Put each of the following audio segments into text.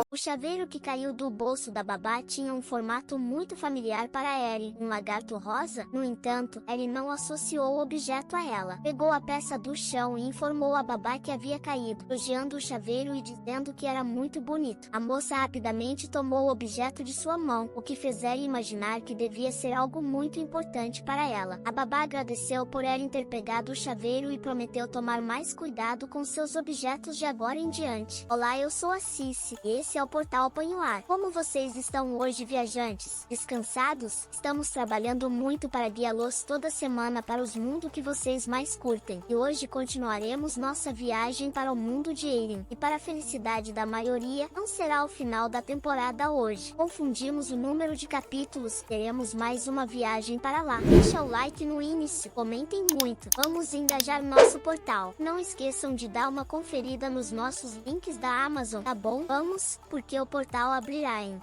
O chaveiro que caiu do bolso da babá tinha um formato muito familiar para Erin, um lagarto rosa. No entanto, Erin não associou o objeto a ela. Pegou a peça do chão e informou a babá que havia caído, elogiando o chaveiro e dizendo que era muito bonito. A moça rapidamente tomou o objeto de sua mão, o que fez Erin imaginar que devia ser algo muito importante para ela. A babá agradeceu por Erin ter pegado o chaveiro e prometeu tomar mais cuidado com seus objetos de agora em diante. Olá, eu sou a Cici, e esse é o Portal Panhuar. Como vocês estão hoje, viajantes? Descansados? Estamos trabalhando muito para guiá-los toda semana para os mundos que vocês mais curtem. E hoje continuaremos nossa viagem para o mundo de Erin. E para a felicidade da maioria, não será o final da temporada hoje. Confundimos o número de capítulos, teremos mais uma viagem para lá. Deixa o like no início, comentem muito. Vamos engajar nosso portal. Não esqueçam de dar uma conferida nos nossos links da Amazon, tá bom? Vamos, porque o portal abrirá, hein?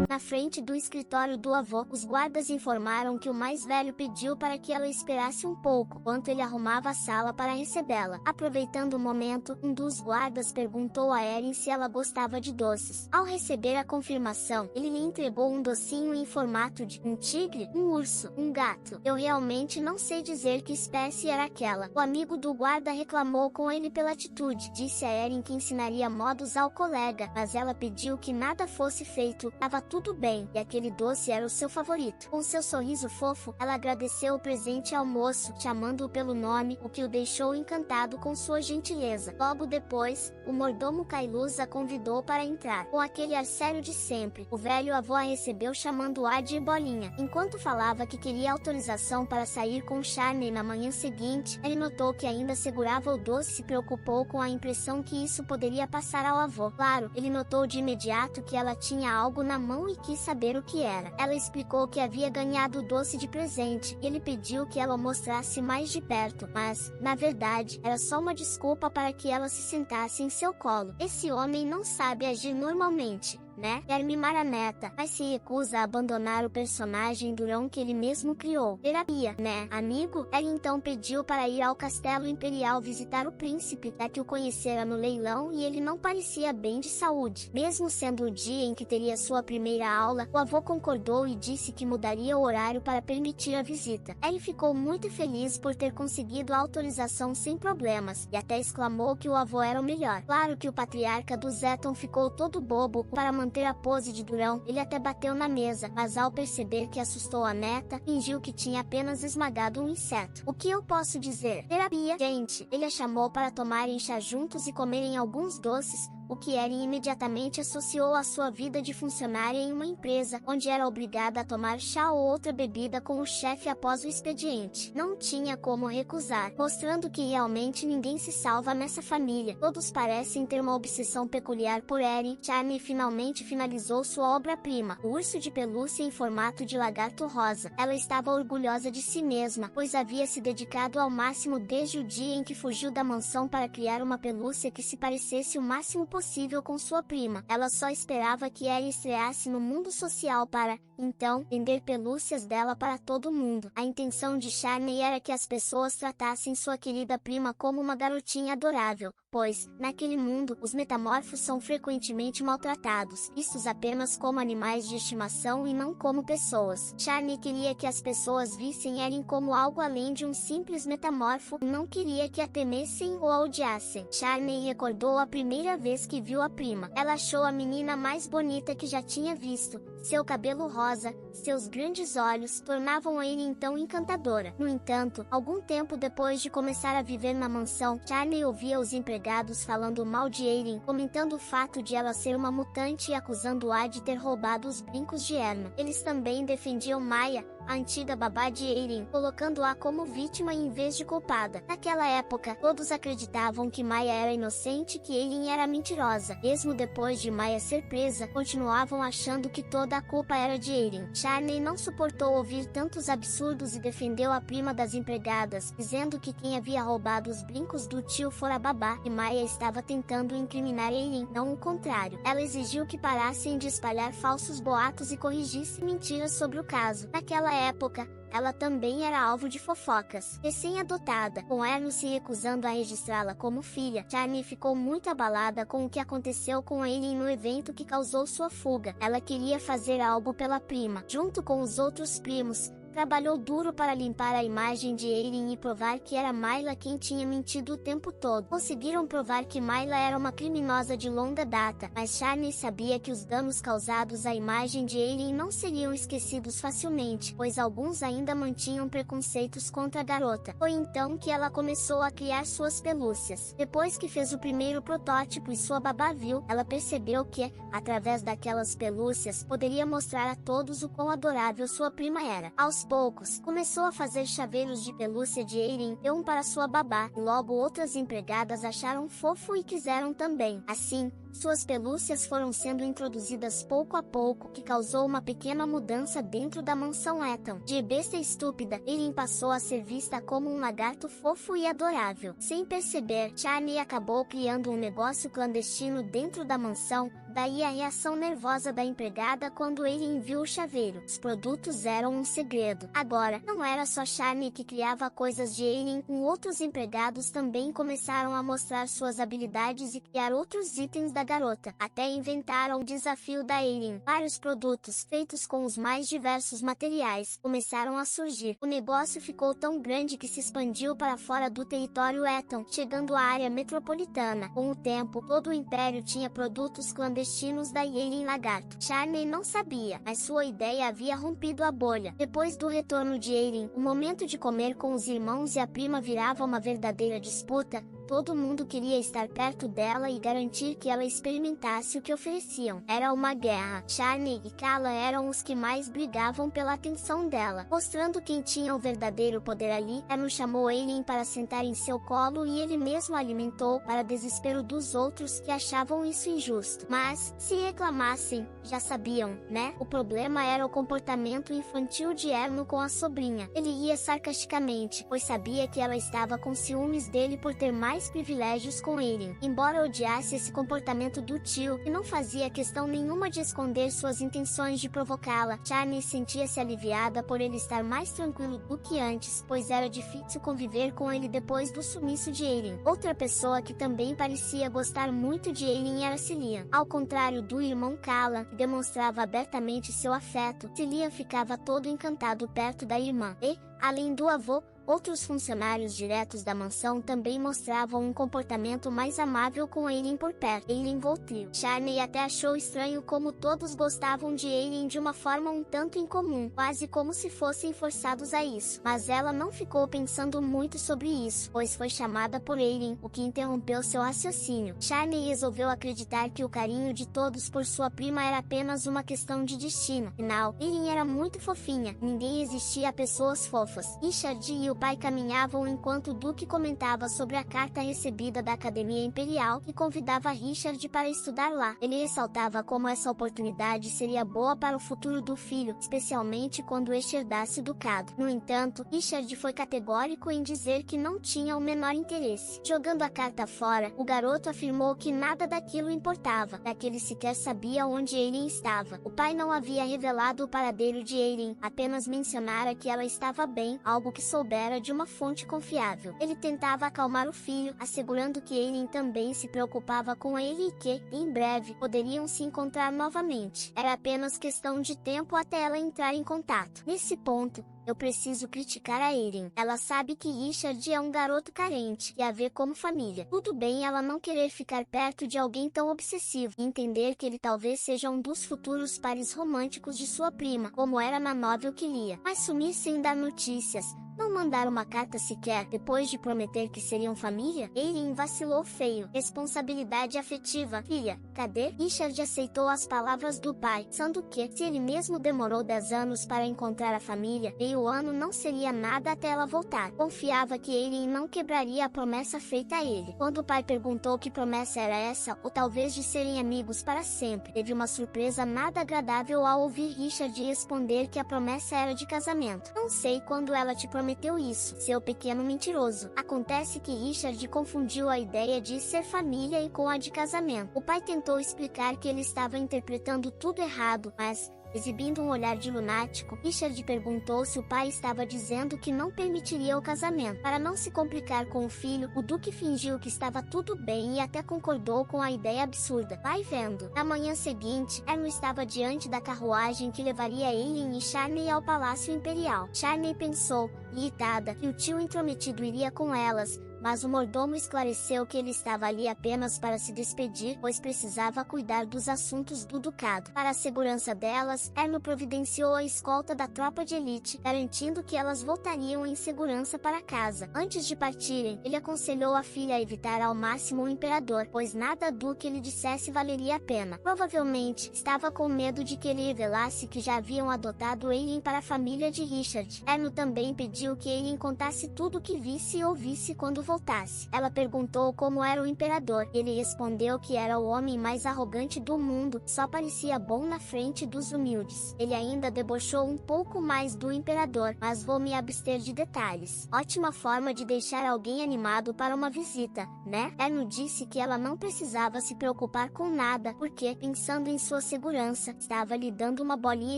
Na frente do escritório do avô, os guardas informaram que o mais velho pediu para que ela esperasse um pouco, enquanto ele arrumava a sala para recebê-la. Aproveitando o momento, um dos guardas perguntou a Erin se ela gostava de doces. Ao receber a confirmação, ele lhe entregou um docinho em formato de um tigre, um urso, um gato. Eu realmente não sei dizer que espécie era aquela. O amigo do guarda reclamou com ele pela atitude. Disse a Erin que ensinaria modos ao colega, mas ela pediu que nada fosse feito. Tava tudo bem, e aquele doce era o seu favorito. Com seu sorriso fofo, ela agradeceu o presente ao moço, chamando-o pelo nome, o que o deixou encantado com sua gentileza. Logo depois, o mordomo Kailuz a convidou para entrar. Com aquele ar sério de sempre, o velho avô a recebeu chamando ar de bolinha. Enquanto falava que queria autorização para sair com Charney na manhã seguinte, ele notou que ainda segurava o doce e se preocupou com a impressão que isso poderia passar ao avô. Claro, ele notou de imediato que ela tinha algo na mão e quis saber o que era. Ela explicou que havia ganhado o doce de presente, e ele pediu que ela o mostrasse mais de perto, mas, na verdade, era só uma desculpa para que ela se sentasse em seu colo. Esse homem não sabe agir normalmente, né? Quer mimar a neta, mas se recusa a abandonar o personagem durão que ele mesmo criou. Terapia, né, amigo? Ele então pediu para ir ao Castelo Imperial visitar o príncipe, já que o conhecera no leilão e ele não parecia bem de saúde. Mesmo sendo o dia em que teria sua primeira aula, o avô concordou e disse que mudaria o horário para permitir a visita. Ele ficou muito feliz por ter conseguido a autorização sem problemas, e até exclamou que o avô era o melhor. Claro que o patriarca do Zeton ficou todo bobo. Para manter a pose de durão, ele até bateu na mesa, mas ao perceber que assustou a neta, fingiu que tinha apenas esmagado um inseto. O que eu posso dizer? Terapia. Gente, ele a chamou para tomarem chá juntos e comerem alguns doces, o que Erin imediatamente associou à sua vida de funcionária em uma empresa, onde era obrigada a tomar chá ou outra bebida com o chefe após o expediente. Não tinha como recusar, mostrando que realmente ninguém se salva nessa família. Todos parecem ter uma obsessão peculiar por Erin. Charney finalmente finalizou sua obra-prima, o urso de pelúcia em formato de lagarto rosa. Ela estava orgulhosa de si mesma, pois havia se dedicado ao máximo desde o dia em que fugiu da mansão para criar uma pelúcia que se parecesse o máximo possível com sua prima. Ela só esperava que ela estreasse no mundo social para, então, vender pelúcias dela para todo mundo. A intenção de Charney era que as pessoas tratassem sua querida prima como uma garotinha adorável, pois, naquele mundo, os metamorfos são frequentemente maltratados, vistos apenas como animais de estimação e não como pessoas. Charney queria que as pessoas vissem Erin como algo além de um simples metamorfo, e não queria que a temessem ou a odiassem. Charney recordou a primeira vez que viu a prima. Ela achou a menina mais bonita que já tinha visto. Seu cabelo rosa, seus grandes olhos, tornavam a Erin tão encantadora. No entanto, algum tempo depois de começar a viver na mansão, Charney ouvia os empregados falando mal de Erin, comentando o fato de ela ser uma mutante e acusando-a de ter roubado os brincos de Erma. Eles também defendiam Maya, a antiga babá de Erin, colocando-a como vítima em vez de culpada. Naquela época, todos acreditavam que Maya era inocente e que Erin era mentirosa. Mesmo depois de Maya ser presa, continuavam achando que toda a culpa era de Erin. Charney não suportou ouvir tantos absurdos e defendeu a prima das empregadas, dizendo que quem havia roubado os brincos do tio fora a babá, e Maya estava tentando incriminar Erin, não o contrário. Ela exigiu que parassem de espalhar falsos boatos e corrigissem mentiras sobre o caso. Naquela Naquela época, ela também era alvo de fofocas. Recém-adotada, com Erno se recusando a registrá-la como filha, Charney ficou muito abalada com o que aconteceu com Aileen no evento que causou sua fuga. Ela queria fazer algo pela prima. Junto com os outros primos, trabalhou duro para limpar a imagem de Aileen e provar que era Myla quem tinha mentido o tempo todo. Conseguiram provar que Myla era uma criminosa de longa data, mas Charney sabia que os danos causados à imagem de Aileen não seriam esquecidos facilmente, pois alguns ainda mantinham preconceitos contra a garota. Foi então que ela começou a criar suas pelúcias. Depois que fez o primeiro protótipo e sua babá viu, ela percebeu que, através daquelas pelúcias, poderia mostrar a todos o quão adorável sua prima era. Aos poucos, começou a fazer chaveiros de pelúcia de Aileen, deu um para sua babá, e logo outras empregadas acharam fofo e quiseram também. Assim, suas pelúcias foram sendo introduzidas pouco a pouco, que causou uma pequena mudança dentro da mansão Ethan. De besta estúpida, Aileen passou a ser vista como um lagarto fofo e adorável. Sem perceber, Charney acabou criando um negócio clandestino dentro da mansão, daí a reação nervosa da empregada quando Aileen viu o chaveiro. Os produtos eram um segredo. Agora, não era só Charney que criava coisas de Aileen, outros empregados também começaram a mostrar suas habilidades e criar outros itens da garota. Até inventaram o desafio da Aileen. Vários produtos, feitos com os mais diversos materiais, começaram a surgir. O negócio ficou tão grande que se expandiu para fora do território Ethan, chegando à área metropolitana. Com o tempo, todo o império tinha produtos clandestinos da Aileen Lagarto. Charney não sabia, mas sua ideia havia rompido a bolha. Depois do retorno de Aileen, o momento de comer com os irmãos e a prima virava uma verdadeira disputa. Todo mundo queria estar perto dela e garantir que ela experimentasse o que ofereciam. Era uma guerra. Charney e Kala eram os que mais brigavam pela atenção dela. Mostrando quem tinha o verdadeiro poder ali, Erno chamou Aileen para sentar em seu colo e ele mesmo a alimentou, para desespero dos outros que achavam isso injusto. Mas, se reclamassem, já sabiam, né? O problema era o comportamento infantil de Erno com a sobrinha. Ele ria sarcasticamente, pois sabia que ela estava com ciúmes dele por ter mais privilégios com Aileen. Embora odiasse esse comportamento do tio, e não fazia questão nenhuma de esconder suas intenções de provocá-la, Charney sentia-se aliviada por ele estar mais tranquilo do que antes, pois era difícil conviver com ele depois do sumiço de Aileen. Outra pessoa que também parecia gostar muito de Aileen era Cillian. Ao contrário do irmão Kala, que demonstrava abertamente seu afeto, Cillian ficava todo encantado perto da irmã, e, além do avô, outros funcionários diretos da mansão também mostravam um comportamento mais amável com Aileen por perto. Aileen voltou. Charney até achou estranho como todos gostavam de Aileen de uma forma um tanto incomum, quase como se fossem forçados a isso. Mas ela não ficou pensando muito sobre isso, pois foi chamada por Aileen, o que interrompeu seu raciocínio. Charney resolveu acreditar que o carinho de todos por sua prima era apenas uma questão de destino. Afinal, Aileen era muito fofinha, ninguém resistia a pessoas fofas. Richard e o pai caminhavam enquanto Duke comentava sobre a carta recebida da Academia Imperial que convidava Richard para estudar lá. Ele ressaltava como essa oportunidade seria boa para o futuro do filho, especialmente quando este herdasse o ducado. No entanto, Richard foi categórico em dizer que não tinha o menor interesse. Jogando a carta fora, o garoto afirmou que nada daquilo importava, já que ele sequer sabia onde Aileen estava. O pai não havia revelado o paradeiro de Aileen, apenas mencionara que ela estava bem, algo que soubera de uma fonte confiável. Ele tentava acalmar o filho, assegurando que Aileen também se preocupava com ele e que, em breve, poderiam se encontrar novamente. Era apenas questão de tempo até ela entrar em contato. Nesse ponto, eu preciso criticar a Aileen. Ela sabe que Richard é um garoto carente, e a vê como família. Tudo bem ela não querer ficar perto de alguém tão obsessivo, e entender que ele talvez seja um dos futuros pares românticos de sua prima, como era na novel que lia. Mas sumir sem dar notícias, não mandar uma carta sequer, depois de prometer que seriam família? Aileen vacilou feio. Responsabilidade afetiva. Filha, cadê? Richard aceitou as palavras do pai, sendo que, se ele mesmo demorou 10 anos para encontrar a família, meio ano não seria nada até ela voltar. Confiava que Aileen não quebraria a promessa feita a ele. Quando o pai perguntou que promessa era essa, ou talvez de serem amigos para sempre, teve uma surpresa nada agradável ao ouvir Richard responder que a promessa era de casamento. Não sei quando ela te prometeu isso, seu pequeno mentiroso. Acontece que Richard confundiu a ideia de ser família e com a de casamento. O pai tentou explicar que ele estava interpretando tudo errado, mas, Exibindo um olhar de lunático, Richard perguntou se o pai estava dizendo que não permitiria o casamento. Para não se complicar com o filho, o duque fingiu que estava tudo bem e até concordou com a ideia absurda. Vai vendo. Na manhã seguinte, Erno estava diante da carruagem que levaria Eileen e Charney ao Palácio Imperial. Charney pensou, irritada, que o tio intrometido iria com elas, mas o mordomo esclareceu que ele estava ali apenas para se despedir, pois precisava cuidar dos assuntos do ducado. Para a segurança delas, Erno providenciou a escolta da tropa de elite, garantindo que elas voltariam em segurança para casa. Antes de partirem, ele aconselhou a filha a evitar ao máximo o imperador, pois nada do que ele dissesse valeria a pena. Provavelmente, estava com medo de que ele revelasse que já haviam adotado Eileen para a família de Richard. Erno também pediu que Eileen contasse tudo o que visse e ouvisse quando voltasse. Ela perguntou como era o imperador. Ele respondeu que era o homem mais arrogante do mundo, só parecia bom na frente dos humildes. Ele ainda debochou um pouco mais do imperador, mas vou me abster de detalhes. Ótima forma de deixar alguém animado para uma visita, né? Erno disse que ela não precisava se preocupar com nada, porque, pensando em sua segurança, estava lhe dando uma bolinha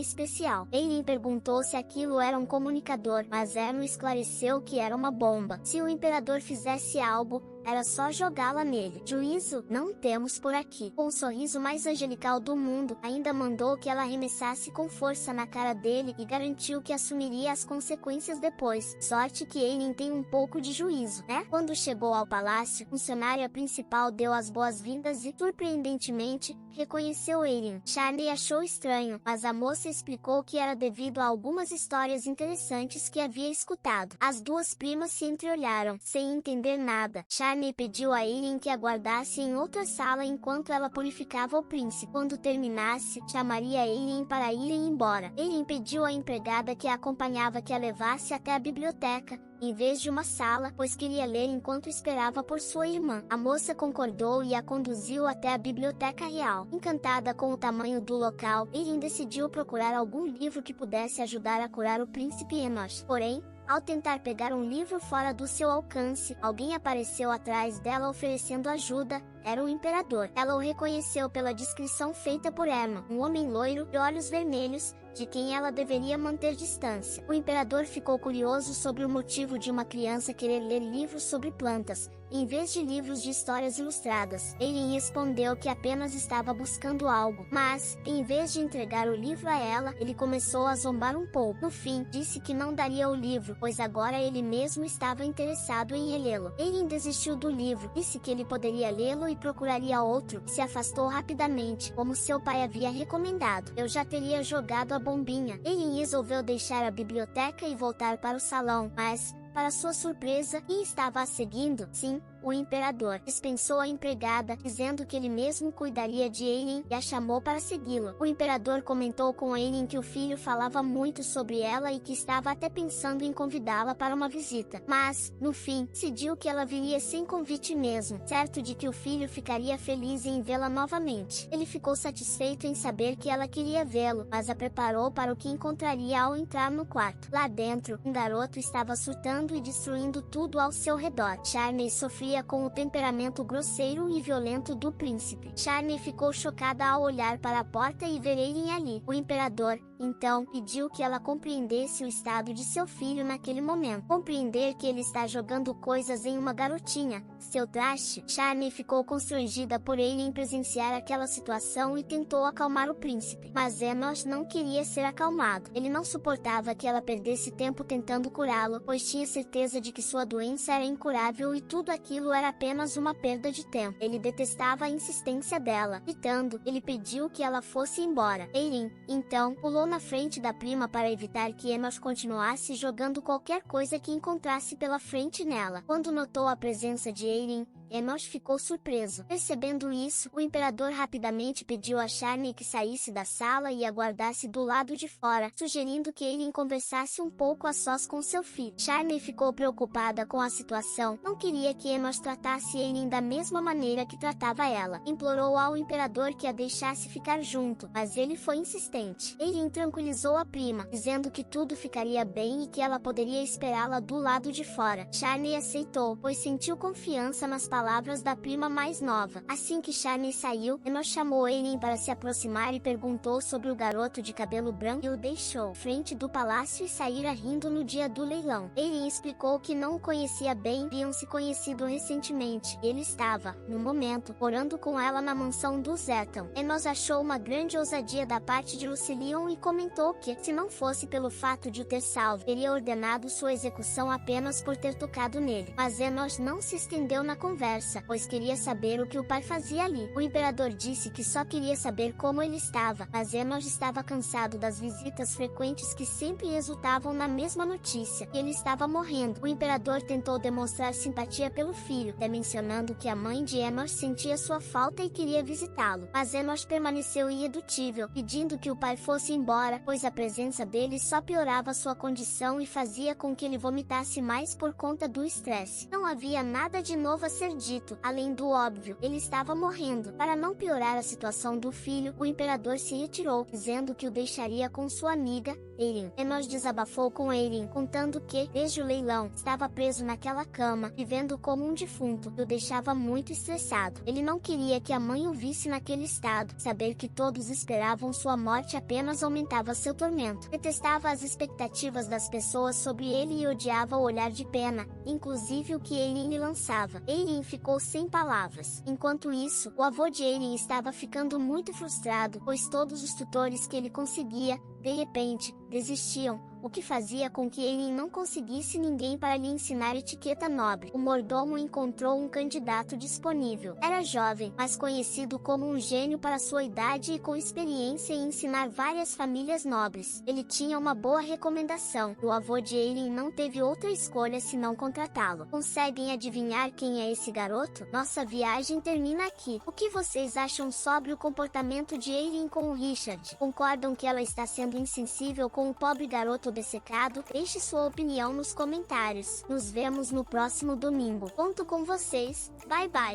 especial. Eileen perguntou se aquilo era um comunicador, mas Erno esclareceu que era uma bomba. Se o imperador fizesse algo, era só jogá-la nele. Juízo, não temos por aqui. Com o sorriso mais angelical do mundo, ainda mandou que ela arremessasse com força na cara dele e garantiu que assumiria as consequências depois. Sorte que Eileen tem um pouco de juízo, né? Quando chegou ao palácio, a funcionária principal deu as boas-vindas e, surpreendentemente, reconheceu Eileen. Charney achou estranho, mas a moça explicou que era devido a algumas histórias interessantes que havia escutado. As duas primas se entreolharam, sem entender nada. Charney pediu a Eileen que aguardasse em outra sala enquanto ela purificava o príncipe. Quando terminasse, chamaria Eileen para irem embora. Eileen pediu à empregada que a acompanhava que a levasse até a biblioteca, em vez de uma sala, pois queria ler enquanto esperava por sua irmã. A moça concordou e a conduziu até a biblioteca real. Encantada com o tamanho do local, Eileen decidiu procurar algum livro que pudesse ajudar a curar o príncipe Enoch. Porém, ao tentar pegar um livro fora do seu alcance, alguém apareceu atrás dela oferecendo ajuda. Era o imperador. Ela o reconheceu pela descrição feita por Erno, um homem loiro, de olhos vermelhos, de quem ela deveria manter distância. O imperador ficou curioso sobre o motivo de uma criança querer ler livros sobre plantas, em vez de livros de histórias ilustradas. Eileen respondeu que apenas estava buscando algo, mas, em vez de entregar o livro a ela, ele começou a zombar um pouco. No fim, disse que não daria o livro, pois agora ele mesmo estava interessado em relê-lo. Eileen desistiu do livro, disse que ele poderia lê-lo e procuraria outro, e se afastou rapidamente, como seu pai havia recomendado. Eu já teria jogado a bombinha. Eileen resolveu deixar a biblioteca e voltar para o salão, mas, para sua surpresa, quem estava a seguindo? Sim, o imperador. Dispensou a empregada, dizendo que ele mesmo cuidaria de Eileen, e a chamou para segui-lo. O imperador comentou com Eileen que o filho falava muito sobre ela e que estava até pensando em convidá-la para uma visita. Mas, no fim, decidiu que ela viria sem convite mesmo, certo de que o filho ficaria feliz em vê-la novamente. Ele ficou satisfeito em saber que ela queria vê-lo, mas a preparou para o que encontraria ao entrar no quarto. Lá dentro, um garoto estava surtando e destruindo tudo ao seu redor. Charney sofria com o temperamento grosseiro e violento do príncipe. Charney ficou chocada ao olhar para a porta e ver Eileen ali. O imperador, então, pediu que ela compreendesse o estado de seu filho naquele momento. Compreender que ele está jogando coisas em uma garotinha, seu traste. Charney ficou constrangida por Eileen presenciar aquela situação e tentou acalmar o príncipe. Mas Enoch não queria ser acalmado. Ele não suportava que ela perdesse tempo tentando curá-lo, pois tinha certeza de que sua doença era incurável e tudo aquilo era apenas uma perda de tempo. Ele detestava a insistência dela. Gritando, ele pediu que ela fosse embora. Eileen, então, pulou na frente da prima para evitar que Enoch continuasse jogando qualquer coisa que encontrasse pela frente nela. Quando notou a presença de Eileen, Enoch ficou surpreso. Percebendo isso, o imperador rapidamente pediu a Charney que saísse da sala e aguardasse do lado de fora, sugerindo que Eileen conversasse um pouco a sós com seu filho. Charney ficou preocupada com a situação, não queria que Enoch tratasse Eileen da mesma maneira que tratava ela. Implorou ao imperador que a deixasse ficar junto, mas ele foi insistente. Eileen tranquilizou a prima, dizendo que tudo ficaria bem e que ela poderia esperá-la do lado de fora. Charney aceitou, pois sentiu confiança nas palavras palavras da prima mais nova. Assim que Charney saiu, Enoch chamou Eileen para se aproximar e perguntou sobre o garoto de cabelo branco e o deixou frente do palácio e saíra rindo no dia do leilão. Eileen explicou que não o conhecia bem, haviam se conhecido recentemente. Ele estava, no momento, orando com ela na mansão dos Ethan. Enoch achou uma grande ousadia da parte de Lucilion e comentou que, se não fosse pelo fato de o ter salvo, teria ordenado sua execução apenas por ter tocado nele. Mas Enoch não se estendeu na conversa, pois queria saber o que o pai fazia ali. O imperador disse que só queria saber como ele estava, mas Enoch estava cansado das visitas frequentes que sempre resultavam na mesma notícia. Ele estava morrendo. O imperador tentou demonstrar simpatia pelo filho, até mencionando que a mãe de Enoch sentia sua falta e queria visitá-lo. Mas Enoch permaneceu irredutível, pedindo que o pai fosse embora, pois a presença dele só piorava sua condição e fazia com que ele vomitasse mais por conta do estresse. Não havia nada de novo a ser dito, além do óbvio, ele estava morrendo. Para não piorar a situação do filho, o imperador se retirou, dizendo que o deixaria com sua amiga, Eileen. Enoch desabafou com Eileen, contando que, desde o leilão, estava preso naquela cama, vivendo como um defunto, e o deixava muito estressado. Ele não queria que a mãe o visse naquele estado. Saber que todos esperavam sua morte apenas aumentava seu tormento. Detestava as expectativas das pessoas sobre ele e odiava o olhar de pena, inclusive o que Eileen lhe lançava. Eileen ficou sem palavras. Enquanto isso, o avô de Eileen estava ficando muito frustrado, pois todos os tutores que ele conseguia, de repente, desistiam, o que fazia com que Eileen não conseguisse ninguém para lhe ensinar etiqueta nobre. O mordomo encontrou um candidato disponível. Era jovem, mas conhecido como um gênio para sua idade e com experiência em ensinar várias famílias nobres. Ele tinha uma boa recomendação, e o avô de Eileen não teve outra escolha senão contratá-lo. Conseguem adivinhar quem é esse garoto? Nossa viagem termina aqui. O que vocês acham sobre o comportamento de Eileen com o Richard? Concordam que ela está sendo insensível com o pobre garoto obcecado? Deixe sua opinião nos comentários. Nos vemos no próximo domingo. Conto com vocês. Bye bye.